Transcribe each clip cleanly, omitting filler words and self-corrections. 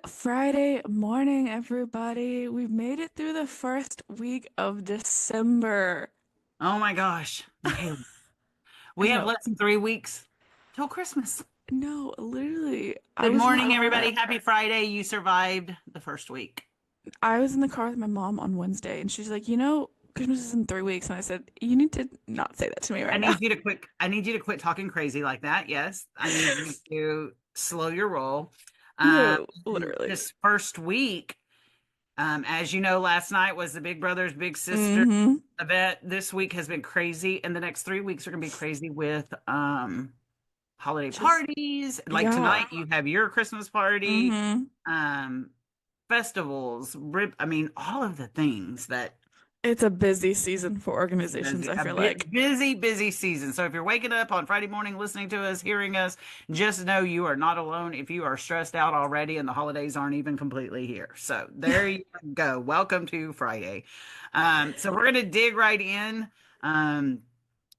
Friday morning, everybody. We've made it through the first week of December. Oh my gosh, Mikayla, I we have know. less than 3 weeks till Christmas. No, literally. Good morning, everybody. Happy Friday. You survived the first week. I was in the car with my mom on Wednesday and she's like, Christmas is in 3 weeks. And I said, you need to not say that to me I right now. need you to quit. I need you to quit talking crazy like that. Yes, I need you to slow your roll. Um, No, literally. this first week, as you know, last night was the Big Brothers Big Sister Mm-hmm. event. This week has been crazy, and the next 3 weeks are going to be crazy with holiday Just, parties. Like yeah. tonight, you have your Christmas party. Mm-hmm. Um, festivals, I mean, all of the things that It's a busy season for organizations, busy, I feel like. busy season. So if you're waking up on Friday morning, listening to us, hearing us, just know you are not alone. If you are stressed out already and the holidays aren't even completely here. So there you go. Welcome to Friday. So we're going to dig right in. Um,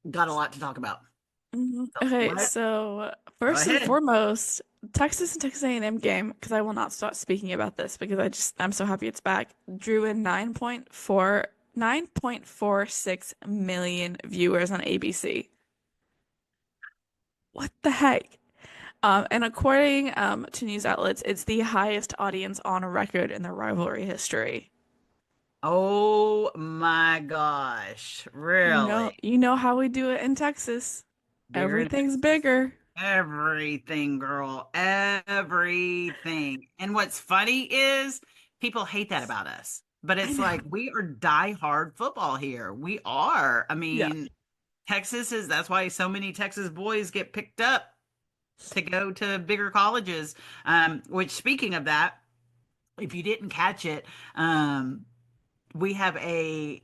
got a lot to talk about. So Okay, let's so go first and ahead. foremost, Texas and Texas A&M game, because I will not stop speaking about this because I'm so happy it's back. Drew in 9.46 million viewers on ABC. What the heck? And according to news outlets, it's the highest audience on record in the rivalry history. Oh my gosh. Really? You know how we do it in Texas. Bigger in Everything's Texas. bigger. Everything, girl. Everything. And what's funny is people hate that about us. But I it's know. like we are die-hard football here. We are. I Yeah. mean, that's why so many Texas boys get picked up to go to bigger colleges. Which speaking of that, if you didn't catch it, we have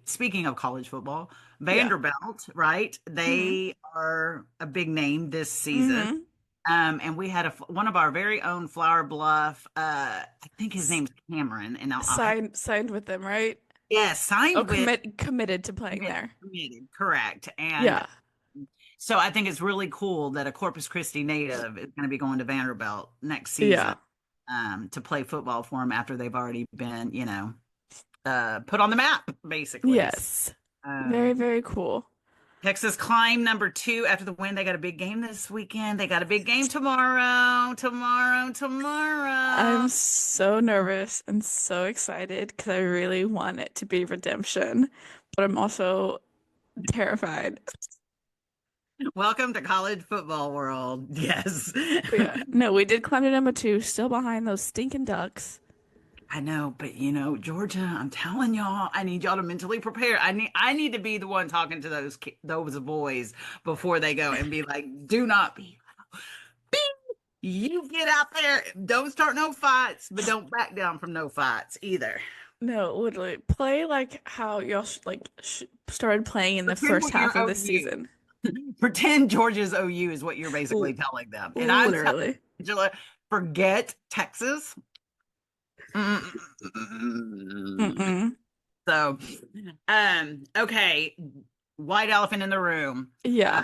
speaking of college football, Yeah. Vanderbilt, right? hmm They are a big name this season. hmm And we had one of our very own Flower Bluff, I think his name's Cameron, and I'll have, Signed with them, right? yeah, Oh, signed with committed to playing there. committed, correct. And Yeah. so I think it's really cool that a Corpus Christi native is going to be going to Vanderbilt next season, Yeah. to play football for them after they've already been, put on the map, basically. Yes. Very, Um, very cool. Texas climb number 2 after the win. They got a big game this weekend. They got a big game tomorrow. Tomorrow. I'm so nervous and so excited because I really want it to be redemption, but I'm also terrified. Welcome to college football world. Yes. But yeah. No, we did climb to number two, still behind those stinking ducks. I know, but Georgia, I'm telling y'all, I need y'all to mentally prepare. I need to be the one talking to those boys before they go and be like, do not be. You get out there, don't start no fights, but don't back down from no fights either. No, literally, play like how y'all sh started playing in the Pretend first what half you're of the OU. season. Pretend Georgia's OU is what you're basically L telling them. And I'm telling Literally. Angela, forget Texas. Mm-mm. Mm-mm. So, okay, white elephant in the room. Uh, Yeah.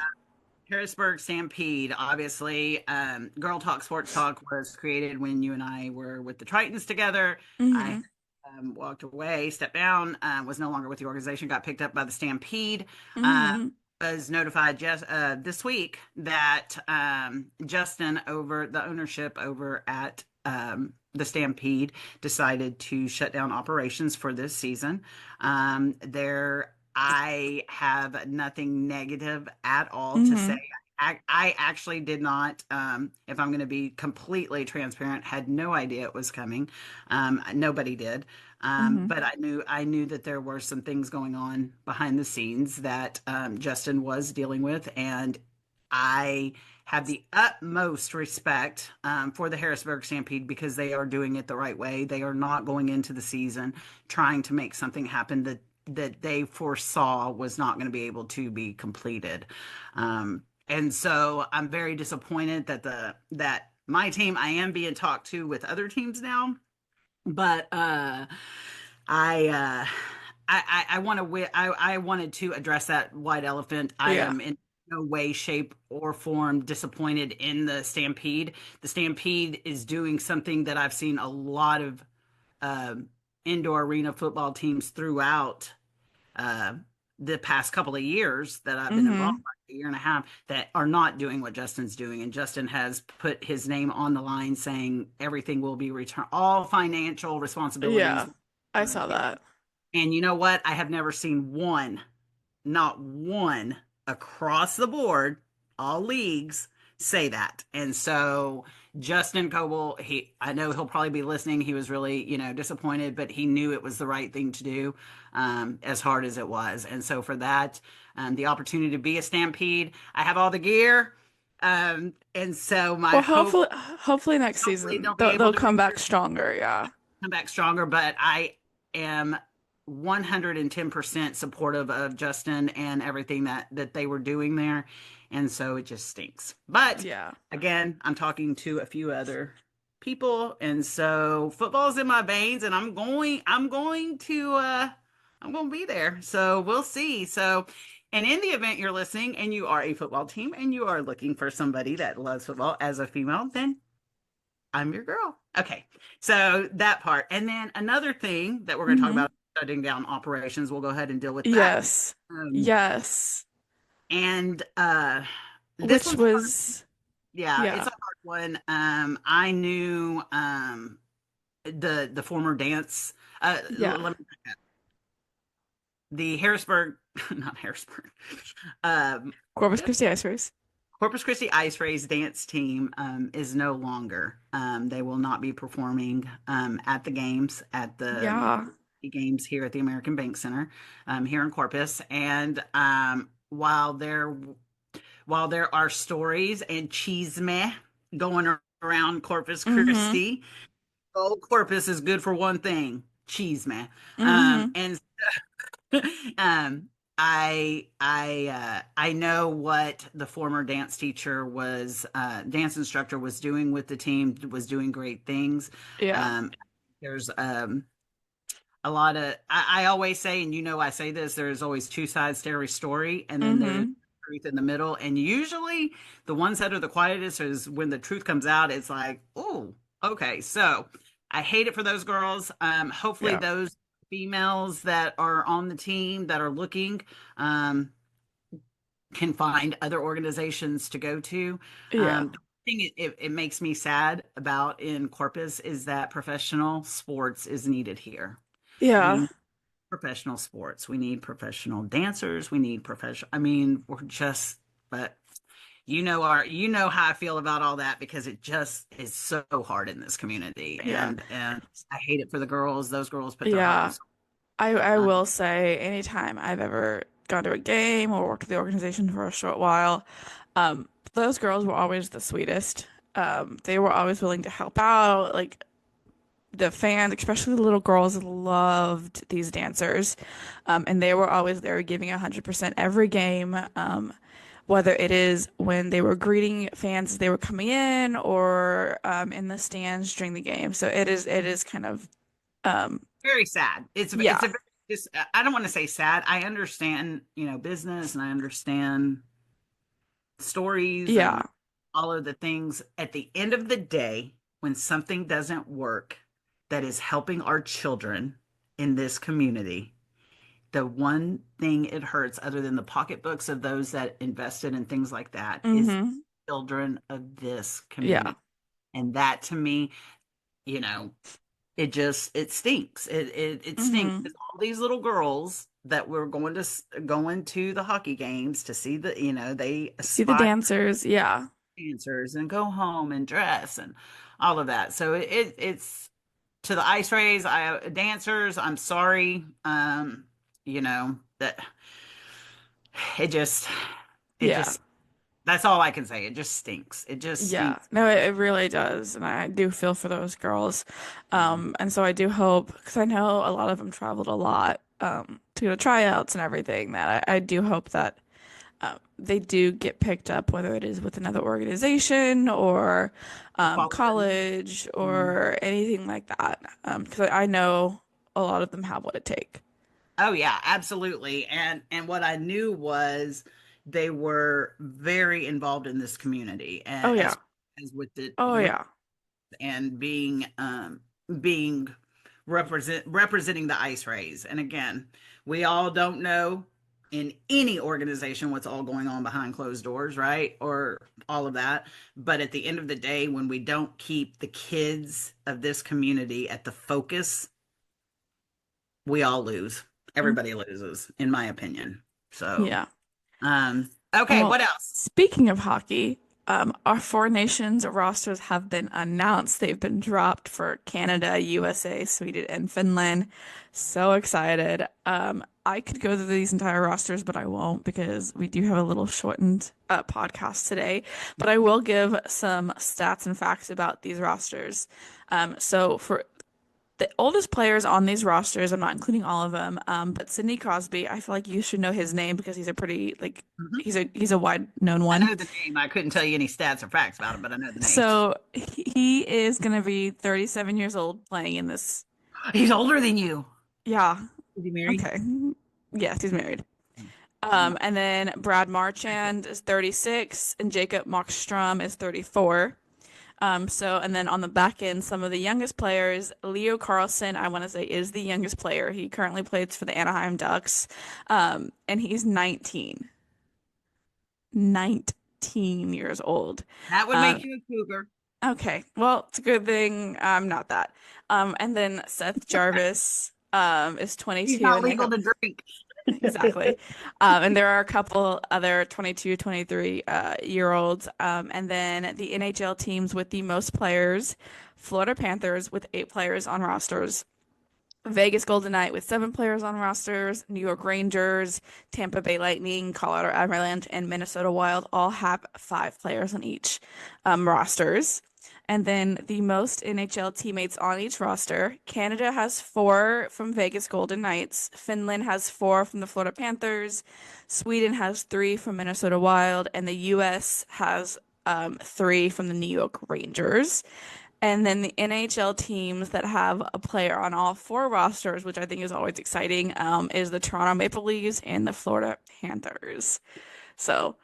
Harrisburg Stampede, obviously. Girl Talk Sports Talk was created when you and I were with the Tritons together. I hmm walked away, stepped down, was no longer with the organization, got picked up by the Stampede. Uh, hmm was notified just this week that Justin, over the ownership over at the Stampede, decided to shut down operations for this season. I have nothing negative at all to say. hmm I actually did not, if I'm going to be completely transparent, had no idea it was coming. Nobody did. hmm But I knew that there were some things going on behind the scenes that Justin was dealing with, and I have the utmost respect for the Harrisburg Stampede because they are doing it the right way. They are not going into the season trying to make something happen that they foresaw was not going to be able to be completed. And so I'm very disappointed that my team, I am being talked to with other teams now, but I uh I want to I wanted to address that white elephant. I Yeah. am in no way, shape, or form disappointed in the Stampede. The Stampede is doing something that I've seen a lot of um, indoor arena football teams throughout uh, the past couple of years that I've been involved, Mm-hmm. like a year and a half, that are not doing what Justin's doing. And Justin has put his name on the line saying everything will be returned, all financial responsibilities. Yeah, I saw that. And you know what? I have never seen one, not one across the board, all leagues say that. And so Justin Coble, I know he'll probably be listening. He was really, disappointed, but he knew it was the right thing to do, as hard as it was. And so for that, the opportunity to be a Stampede, I have all the gear. And so my Well, hope, hopefully next hopefully season they'll be able they'll to come back return stronger. Yeah. come back stronger, but I am 110% supportive of Justin and everything that they were doing there. And so it just stinks. But Yeah. again, I'm talking to a few other people, and so football's in my veins, and I'm going to be there. So we'll see. So and in the event you're listening and you are a football team and you are looking for somebody that loves football as a female, then I'm your girl. Okay. So that part. And then another thing that we're going to talk Mm-hmm. about, shutting down operations, we'll go ahead and deal with that. Yes. Um, Yes. and this Which one's hard. was, Yeah, it's yeah. a hard one. I knew the former dance Yeah. let me the Harrisburg, not Harrisburg. Um Corpus Christi Ice Race. Corpus Christi Ice Race dance team is no longer. They will not be performing at the games, at the Yeah. games here at the American Bank Center here in Corpus. And while there are stories and chisme going around Corpus Mm-hmm. Christi, old Corpus is good for one thing: chisme. Mm-hmm. And um, I know what the former dance instructor was doing with the team, was doing great things. Yeah. Um, there's a lot of I always say, and I say this, there's always two sides to every story, and then there's Mm-hmm. truth in the middle. And usually the ones that are the quietest is when the truth comes out, it's like, oh, okay. So I hate it for those girls. Hopefully Yeah. those females that are on the team that are looking um, can find other organizations to go to. Yeah. The thing it makes me sad about in Corpus is that professional sports is needed here. Yeah. We professional sports. We need professional dancers. We need professional. I mean, we're just, but you know how I feel about all that because it just is so hard in this community, Yeah. and I hate it for the girls. Those girls put their heart and Yeah. soul. I Um, will say anytime I've ever gone to a game or worked with the organization for a short while, those girls were always the sweetest. They were always willing to help out. Like the fans, especially the little girls, loved these dancers. And they were always there giving 100% every game. Whether it is when they were greeting fans as they were coming in or in the stands during the game. So it is kind of Very sad. yeah. It's a very just I don't want to say sad. I understand, business, and I understand stories Yeah. and all of the things. At the end of the day, when something doesn't work that is helping our children in this community, the one thing it hurts, other than the pocketbooks of those that invested in things like that, is Mm-hmm. children of this Yeah. community. And that to me, you know, it stinks. It stinks Mm-hmm. because all these little girls that were going to the hockey games to see they See the aspire dancers. Yeah. dancers and go home and dress and all of that. So it's to the ice rays, I dancers. I'm sorry, that it just it Yeah. just that's all I can say. It just stinks. It just Yeah. stinks. No, it really does. And I do feel for those girls. Yeah. And so I do hope, because I know a lot of them traveled a lot, to go to tryouts and everything, that I do hope that they do get picked up, whether it is with another organization or Follow them. college Mhm. or anything like that. Because I know a lot of them have what it takes. Oh yeah, absolutely. And what I knew was, they were very involved in this community, Oh and yeah. as with the Oh with yeah. and being representing the ice rays. And again, we all don't know in any organization what's all going on behind closed doors, right? Or all of that. But at the end of the day, when we don't keep the kids of this community at the focus, we all lose. Mm, Everybody loses, in my opinion. So, yeah. okay, Well, what else? speaking of hockey, our four nations rosters have been announced. They've been dropped for Canada, USA, Sweden, and Finland. So excited. I could go through these entire rosters, but I won't because we do have a little shortened podcast today. But I will give some stats and facts about these rosters. So for the oldest players on these rosters, I'm not including all of them, but Sidney Crosby, I feel like you should know his name because he's a pretty like Mhm. he's a wide known I one. know the name. I couldn't tell you any stats or facts about it, but I know the name. So he is gonna be 37 years old playing in this. He's older than you. Yeah. Is he married? Okay. Yes, he's married. I'm And then Brad Marchand is 36 and Jacob Markstrom is 34. And then on the back end, some of the youngest players, Leo Carlson, I want to say is the youngest player. He currently plays for the Anaheim Ducks. And he's 19. 19 years old. That would Um, make you a cougar. okay, well, it's a good thing I'm not that. And then Seth Jarvis is He's 22, not and they legal have to drink. exactly. And there are a couple other 22, 23 year olds. And then the NHL teams with the most players, Florida Panthers with 8 players on rosters. Vegas Golden Knight with 7 players on rosters, New York Rangers, Tampa Bay Lightning, Colorado Avalanche, and Minnesota Wild all have 5 players on each rosters. And then the most NHL teammates on each roster. Canada has 4 from Vegas Golden Knights. Finland has 4 from the Florida Panthers. Sweden has 3 from Minnesota Wild. And the US has 3 from the New York Rangers. And then the NHL teams that have a player on all 4 rosters, which I think is always exciting, is the Toronto Maple Leafs and the Florida Panthers. So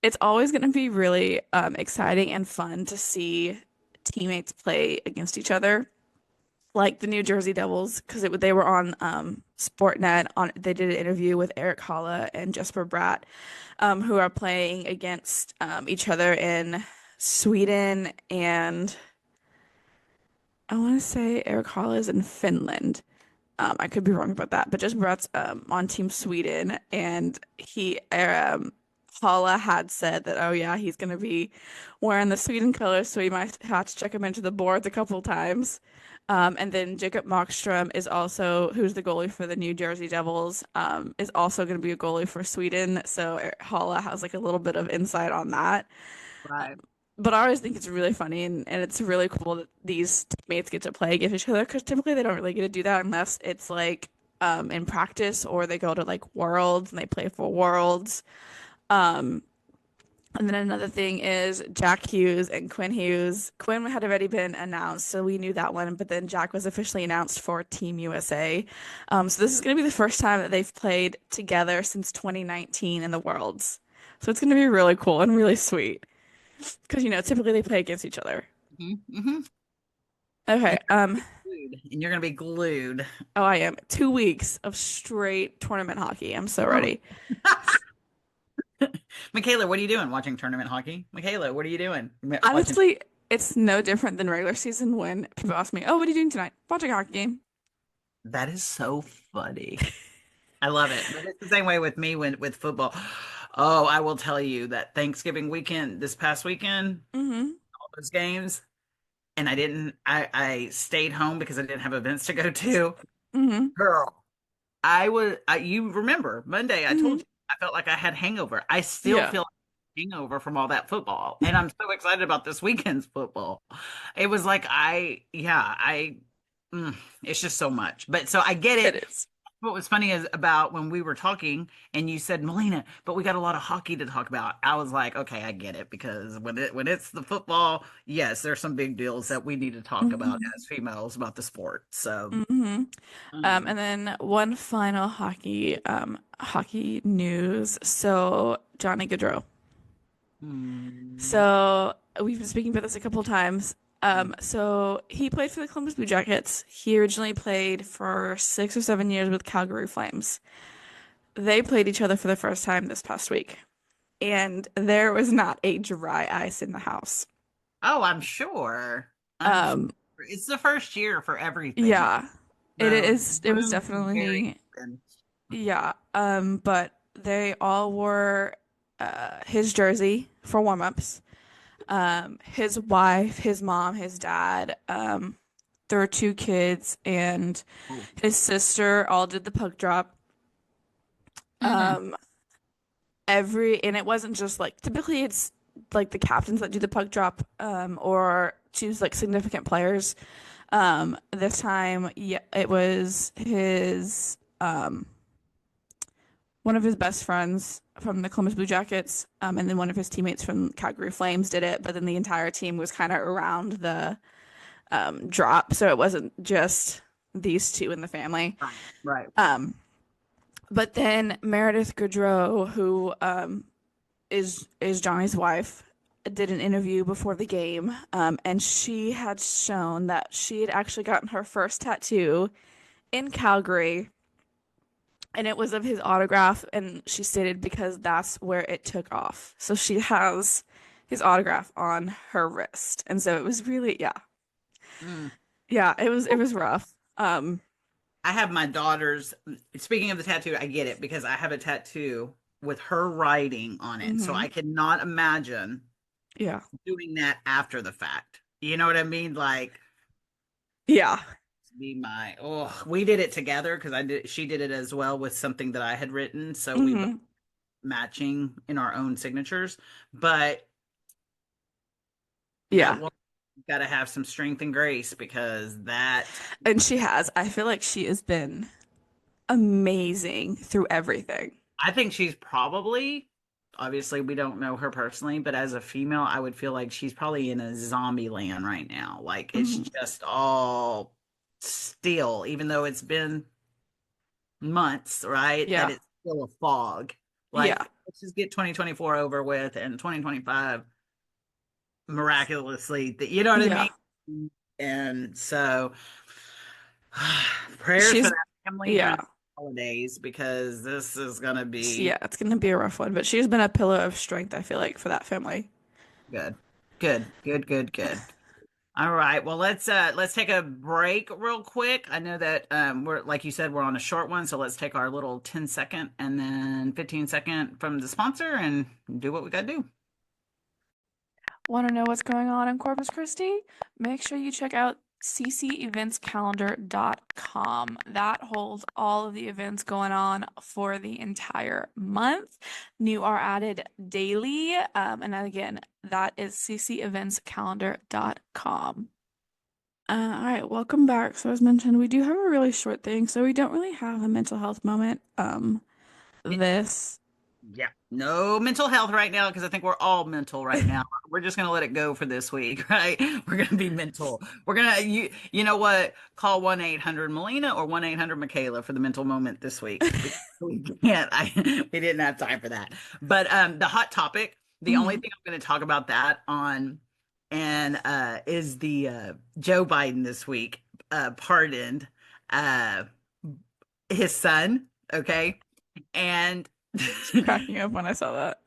it's always going to be really exciting and fun to see teammates play against each other, like the New Jersey Devils, because they were on Sportnet. They did an interview with Eric Holla and Jesper Bratt, who are playing against each other in Sweden and I want to say Eric Hall is in Finland. I could be wrong about that, but just Brett's on Team Sweden, and he Paula had said that oh yeah he's gonna be wearing the Sweden colors, so he might have to check him into the boards a couple times. And then Jacob Markstrom is also who's the goalie for the New Jersey Devils, is also going to be a goalie for Sweden. So Paula has like a little bit of insight on that. Right. But I always think it's really funny and it's really cool that these teammates get to play against each other because typically they don't really get to do that unless it's like in practice or they go to like Worlds and they play for Worlds. Um, and then another thing is Jack Hughes and Quinn Hughes. Quinn had already been announced, so we knew that one, but then Jack was officially announced for Team USA. So this is going to be the first time that they've played together since 2019 in the Worlds. So it's going to be really cool and really sweet. Because, typically they play against each other. Mm-hmm. Okay. And you're gonna be glued. Oh, I am. 2 weeks of straight tournament hockey. I'm so ready. Mikayla, what are you doing? Watching tournament hockey? Mikayla, what are you doing? Watching. Honestly, it's no different than regular season when people ask me, "Oh, what are you doing tonight?" Watching a hockey game. That is so funny. I love it. But it's the same way with me when with football. Oh, I will tell you that Thanksgiving weekend, this past weekend, Mm-hmm. all those games, and I stayed home because I didn't have events to go to. Mm-hmm. Girl, you remember Monday, I Mm-hmm. told you I felt like I had hangover. I still Yeah, feel like hangover from all that football. And I'm so excited about this weekend's football. It was like it's just so much. But so I get it it. is. What was funny is about when we were talking and you said, Melina, but we got a lot of hockey to talk about. I was like, okay, I get it because when it's the football, yes, there's some big deals that we need to talk about Mm-hmm. as females about the sport. So, Mm-hmm. um, And then one final hockey news. So Johnny Gaudreau. Hmm. So we've been speaking about this a couple times. So he played for the Columbus Blue Jackets. He originally played for 6 or 7 years with Calgary Flames. They played each other for the first time this past week, and there was not a dry ice in the house. Oh, I'm sure. I'm sure. Um, It's the first year for everything. yeah, it The is. It was room is very definitely, open. yeah. But they all wore his jersey for warm-ups. His wife, his mom, his dad, their two kids, and Oh. his sister all did the puck drop. Mm. Um, and it wasn't just like typically it's like the captains that do the puck drop, or choose like significant players. This time, yeah, it was his one of his best friends from the Columbus Blue Jackets, and then one of his teammates from Calgary Flames did it, but then the entire team was kind of around the drop, so it wasn't just these two in the family. Right, right. Um, but then Meredith Gaudreau, who is Johnny's wife, did an interview before the game, and she had shown that she had actually gotten her first tattoo in Calgary, and it was of his autograph, and she stated because that's where it took off. So she has his autograph on her wrist, and so it was really, yeah, Mm. yeah, it was rough. I have my daughter's. Speaking of the tattoo, I get it because I have a tattoo with her writing on it. So hmm I cannot imagine Yeah. doing that after the fact. You know what I mean? Like, Yeah. be my oh, we did it together because I did. She did it as well with something that I had written. So we both hmm matching in our own signatures. But that Yeah. woman got to have some strength and grace because that And she has. I feel like she has been amazing through everything. I think she's probably, obviously, we don't know her personally, but as a female, I would feel like she's probably in a zombie land right now. Like it's hmm just all still, even though it's been months, right? That Yeah. it's still a fog. Yeah. Like, let's just get 2024 over with and 2025 miraculously, you know what I Yeah. mean? And so, prayers for She's, that family yeah. during the holidays because this is going to be Yeah, it's gonna be a rough one, but she's been a pillar of strength, I feel like, for that family. good. Good, good, good, good. All right. Well, let's take a break real quick. I know that we're like you said, we're on a short one, so let's take our little 10-second and then 15-second from the sponsor and do what we gotta do. Want to know what's going on in Corpus Christi? Make sure you check out cceventscalendar.com. That holds all of the events going on for the entire month. New are added daily. And again, that is cceventscalendar.com. All right, welcome back. So as mentioned, we do have a really short thing, so we don't really have a mental health moment. This. Yeah. No mental health right now because I think we're all mental right now. We're just gonna let it go for this week, right? We're gonna be mental. We're gonna you know what? Call 1-800 Melina or 1-800 Mikayla for the mental moment this week. We can't. We didn't have time for that. But the hot topic, the only Mhm. thing I'm gonna talk about that on and is the Joe Biden this week pardoned uh his son, okay? And Cracking up when I saw that.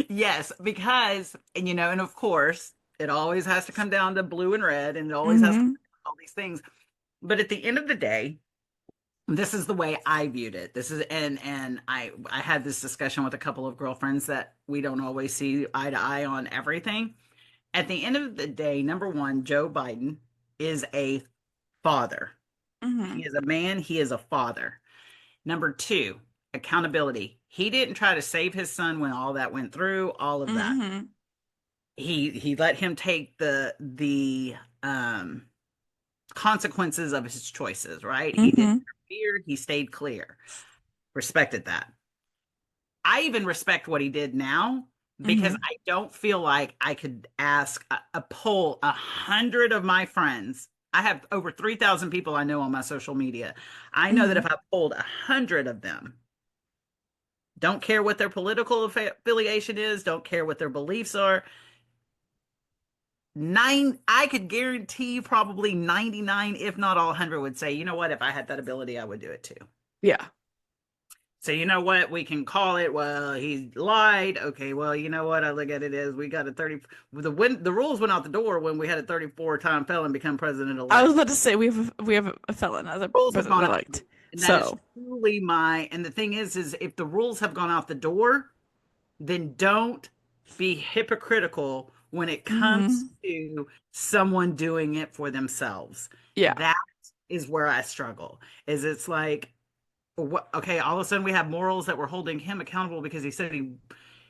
yes, because and of course, it always has to come down to blue and red, and it always has to hmm all these things. But at the end of the day, this is the way I viewed it. This is and I had this discussion with a couple of girlfriends that we don't always see eye to eye on everything. At the end of the day, number one, Joe Biden is a father. He hmm is a man, he is a father. Number two, accountability. He didn't try to save his son when all that went through, all of that. hmm He let him take the consequences of his choices, right? He didn't hmm interfere, he stayed clear. Respected that. I even respect what he did now because hmm I don't feel like I could ask a poll 100 of my friends. I have over 3,000 people I know on my social media. I know that hmm if I polled 100 of them, Don't care what their political affiliation is, don't care what their beliefs are. I could guarantee probably 99, if not all 100, would say, you know what, if I had that ability, I would do it too. Yeah. So you know what, we can call it, well, he lied. Okay, well, you know what, I look at it as we got a 30, the rules went out the door when we had a 34-time felon become president I was elect. about to say we have a felon as a Rules have gone out the door. president-elect. And that is So, truly and the thing is if the rules have gone out the door, then don't be hypocritical when it comes hmm to someone doing it for themselves. yeah. That is where I struggle. Is it's like, okay, all of a sudden we have morals that we're holding him accountable because he said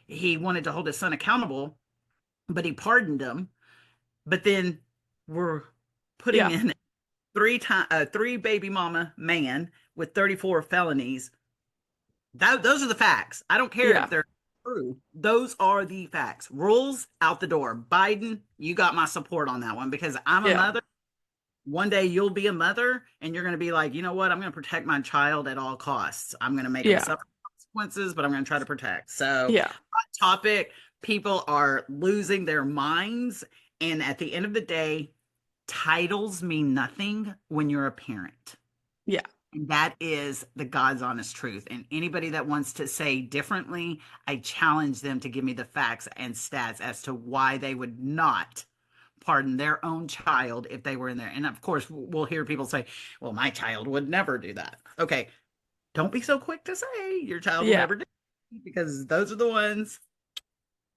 he wanted to hold his son accountable, but he pardoned him. But then we're putting Yeah. in three baby mama man with 34 felonies. Those are the facts. I don't care if Yeah. they're true. Those are the facts. Rules out the door. Biden, you got my support on that one because I'm a Yeah. mother. One day you'll be a mother and you're going to be like, you know what? I'm going to protect my child at all costs. I'm going to make them Yeah. suffer consequences, but I'm going to try to protect. So, Yeah. hot topic, people are losing their minds. And at the end of the day, titles mean nothing when you're a parent. Yeah. And that is the God's honest truth. And anybody that wants to say differently, I challenge them to give me the facts and stats as to why they would not pardon their own child if they were in there. And of course, we'll hear people say, well, my child would never do that. Okay, don't be so quick to say your child will Yeah. never do it, because those are the ones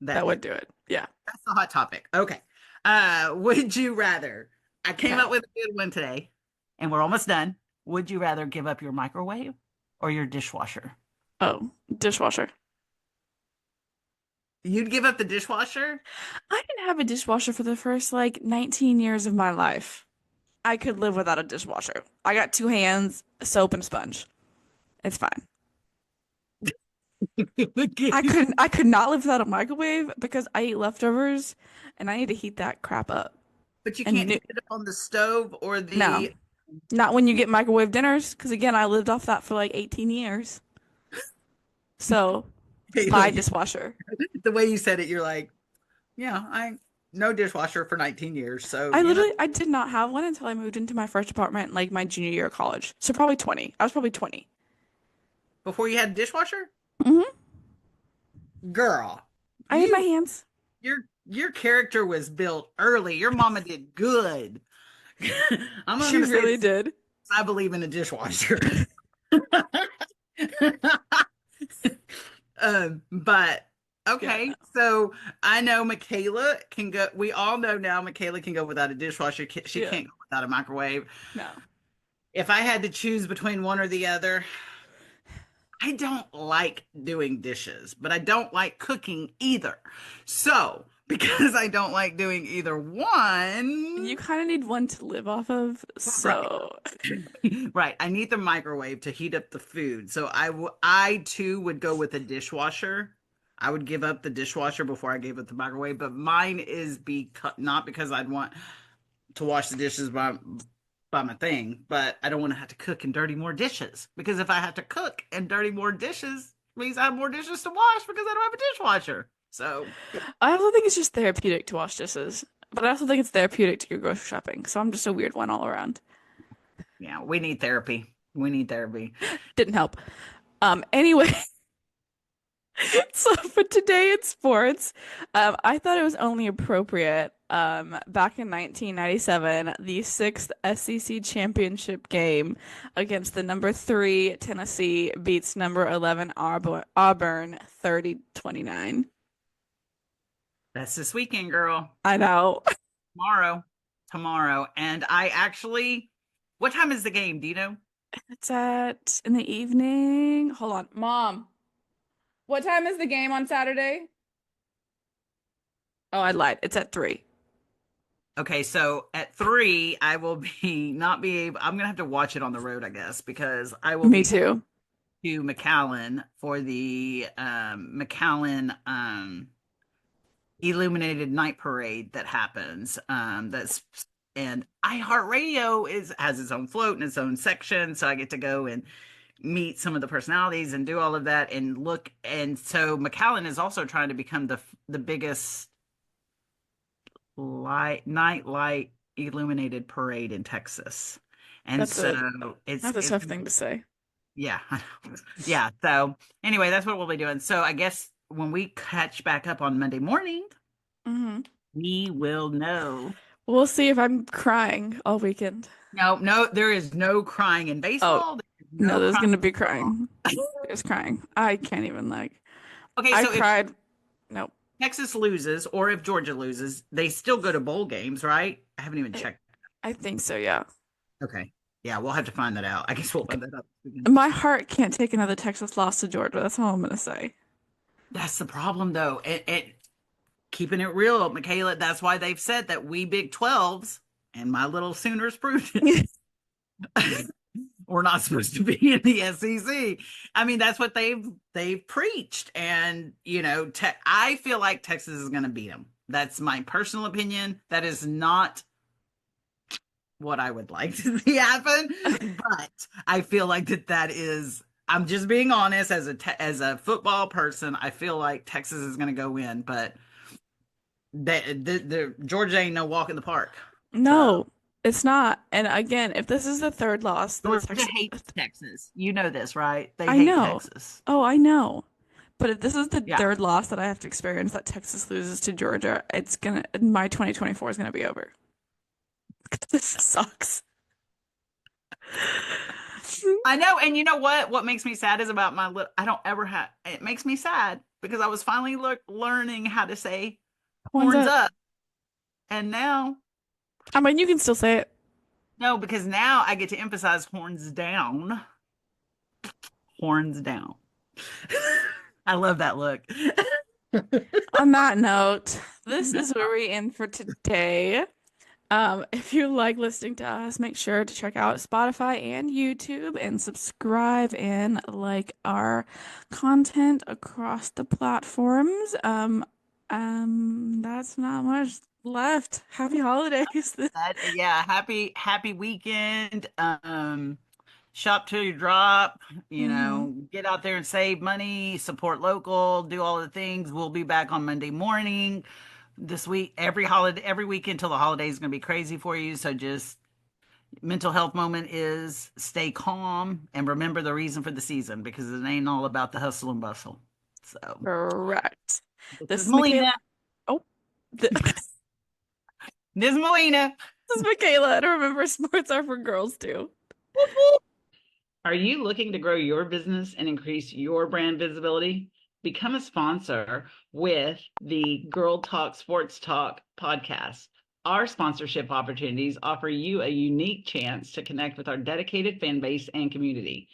That that would. would do it. Yeah. That's the hot topic. Okay. Would you rather? I came Okay. up with a good one today, and we're almost done. Would you rather give up your microwave or your dishwasher? Oh, dishwasher. You'd give up the dishwasher? I didn't have a dishwasher for the first like 19 years of my life. I could live without a dishwasher. I got two hands, soap and sponge. It's fine. I could not live without a microwave because I eat leftovers and I need to heat that crap up. But you And can't new, heat it up on the stove or no, the. not when you get microwave dinners, because again, I lived off that for like 18 years. So, buy dishwasher. The way you said it, you're like, yeah, I no dishwasher for 19 years. So, I did not have one until I moved into my first apartment, like my junior year of college. So probably 20. I was probably 20. before you had a dishwasher, hmm girl, I had my you hands. your character was built early. Your mama did good. I'm not She going to say really this. did. I believe in a dishwasher. But Yeah, okay, no. so I know Mikayla can go. We all know now Mikayla can go without a dishwasher. She Yeah, can't go without a microwave. no. If I had to choose between one or the other, I don't like doing dishes, but I don't like cooking either. So, because I don't like doing either You one, kind of need one to live off of, right. so Right. I need the microwave to heat up the food. So I too would go with a dishwasher. I would give up the dishwasher before I gave up the microwave, but mine is not because I'd want to wash the dishes by my thing, but I don't want to have to cook and dirty more dishes. Because if I have to cook and dirty more dishes, it means I have more dishes to wash because I don't have a dishwasher. So, I also think it's just therapeutic to wash dishes. But I also think it's therapeutic to go grocery shopping. So I'm just a weird one all around. yeah, we need therapy. We need therapy. Didn't help. Anyway, so for today in sports, I thought it was only appropriate. Back in 1997, the sixth SEC championship game against the number three Tennessee beats number 11 Auburn 30-29. That's this weekend, girl. I know. Tomorrow. Tomorrow. And I actually, what time is the game? Do you know? It's at in the evening. Hold on, Mom. What time is the game on Saturday? Oh, I lied. It's at 3. Okay, so at 3, I will be not be able, I'm gonna have to watch it on the road, I guess, because I will Me be too. to McAllen for the McAllen illuminated night parade that happens. That's and iHeartRadio is has its own float and its own section, so I get to go and meet some of the personalities and do all of that and look. And so McAllen is also trying to become the biggest light illuminated parade in Texas. And That's so a that's a it's tough thing to say. yeah. Yeah. So anyway, that's what we'll be doing. So I guess when we catch back up on Monday morning, Hmm. we will know. We'll see if I'm crying all weekend. No, there is no crying in Oh, baseball. There is no, no there's crying gonna in be football. crying. There's crying. I can't even like. Okay, I so if cried. Nope. Texas loses or if Georgia loses, they still go to bowl games, right? I haven't even I, checked. I think so, yeah. Okay. Yeah, we'll have to find that out. I guess we'll find that out this weekend. My heart can't take another Texas loss to Georgia. That's all I'm gonna say. That's the problem, though. Keeping it real, Michaela, that's why they've said that we Big 12s, and my little Sooners proved it, we're not supposed to be in the SEC. I mean, that's what they've preached. And, I feel like Texas is going to beat them. That's my personal opinion. That is not what I would like to see happen, but I feel like that is. I'm just being honest as a football person. I feel like Texas is going to go in, but the Georgia ain't no walk in the park. So No, it's not. And again, if this is the third loss that Georgia Texas, hates Texas. You know this, right? They I hate know. Texas. Oh, I know. But if this is the Yeah. third loss that I have to experience that Texas loses to Georgia, my 2024 is gonna be over. This sucks. I know, and you know what? What makes me sad is about my little. I don't ever have. It makes me sad because I was finally learning how to say Horns horns up. up, and now I mean, you can still say it. no, because now I get to emphasize horns down, horns down. I love that look. On that note, this is where we end for today. If you like listening to us, make sure to check out Spotify and YouTube and subscribe and like our content across the platforms. That's not much left. Happy holidays. Yeah, happy weekend. Shop till you drop, Hmm. get out there and save money, support local, do all the things. We'll be back on Monday morning this week. Every weekend till the holiday is going to be crazy for you. So just mental health moment is stay calm and remember the reason for the season because it ain't all about the hustle and bustle. So Correct. this This is is Mikayla. Melina. Oh, this This is Melina. is Mikayla. And remember, sports are for girls too. Whoop, whoop. Are you looking to grow your business and increase your brand visibility? Become a sponsor with the Girl Talk Sports Talk podcast. Our sponsorship opportunities offer you a unique chance to connect with our dedicated fan base and community.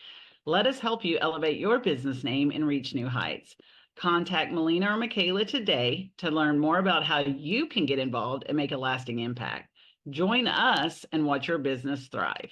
Let us help you elevate your business name and reach new heights. Contact Melina or Mikayla today to learn more about how you can get involved and make a lasting impact. Join us and watch your business thrive.